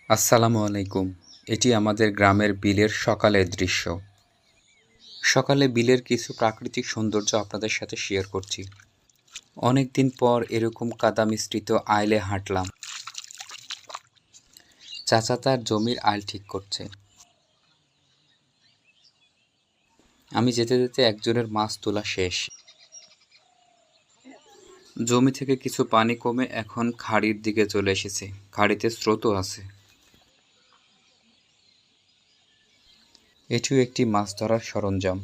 আসসালামু আলাইকুম। এটি আমাদের গ্রামের বিলের সকালের দৃশ্য। সকালে বিলের কিছু প্রাকৃতিক সৌন্দর্য আপনাদের সাথে শেয়ার করছি। অনেক দিন পর এরকম কাদা মিশ্রিত আইলে হাঁটলাম। চাচা তার জমির আইল ঠিক করছে। আমি যেতে যেতে একজনের মাছ তোলা শেষ। জমি থেকে কিছু পানি কমে এখন খাড়ির দিকে চলে এসেছে। খাড়িতে স্রোতও আছে। এটিও একটি মাছ ধরার সরঞ্জাম।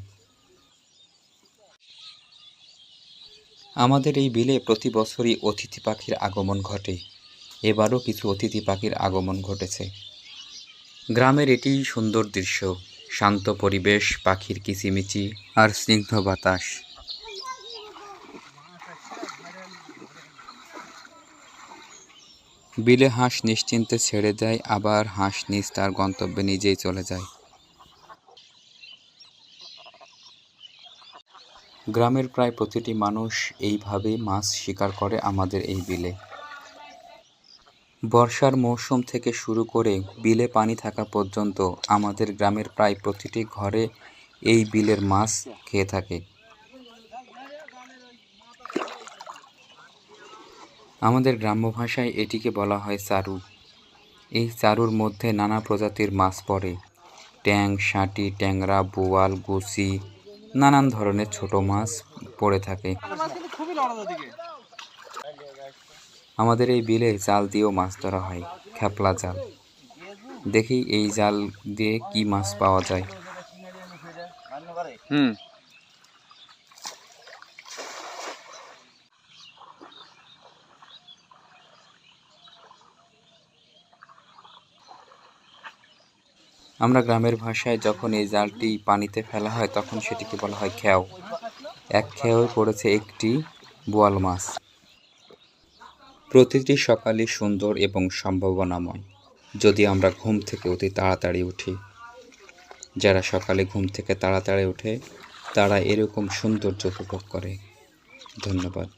আমাদের এই বিলে প্রতি বছরই অতিথি পাখির আগমন ঘটে। এবারও কিছু অতিথি পাখির আগমন ঘটেছে। গ্রামের এটিই সুন্দর দৃশ্য, শান্ত পরিবেশ, পাখির কিচিমিচি আর স্নিগ্ধ বাতাস। বিলে হাঁস নিশ্চিন্তে ছেড়ে দেয়, আবার হাঁস নিজ তার গন্তব্যে নিজেই চলে যায়। গ্রামের প্রায় প্রতিটি মানুষ এইভাবেই মাছ শিকার করে আমাদের এই বিলে। বর্ষার মৌসুম থেকে শুরু করে বিলে পানি থাকা পর্যন্ত আমাদের গ্রামের প্রায় প্রতিটি ঘরে এই বিলের মাছ খেয়ে থাকে। আমাদের গ্রাম্য ভাষায় এটিকে বলা হয় চারু। এই চারুর মধ্যে নানা প্রজাতির মাছ পড়ে। ট্যাং, শাঁটি, ট্যাংরা, বোয়াল, গুছি, নানান ধরনের ছোট মাছ পড়ে থাকে। আমাদের এই বিলে জাল দিয়েও মাছ ধরা হয়, খেপলা জাল। দেখি এই জাল দিয়ে কি মাছ পাওয়া যায়। আমরা গ্রামের ভাষায় যখন এই জালটি পানিতে ফেলা হয় তখন সেটিকে বলা হয় খেও। এক খেয়ে পড়েছে একটি বোয়াল মাছ। প্রতিটি সকালই সুন্দর এবং সম্ভাবনাময়, যদি আমরা ঘুম থেকে অতি তাড়াতাড়ি উঠি। যারা সকালে ঘুম থেকে তাড়াতাড়ি ওঠে তারা এরকম সৌন্দর্য উপভোগ করে। ধন্যবাদ।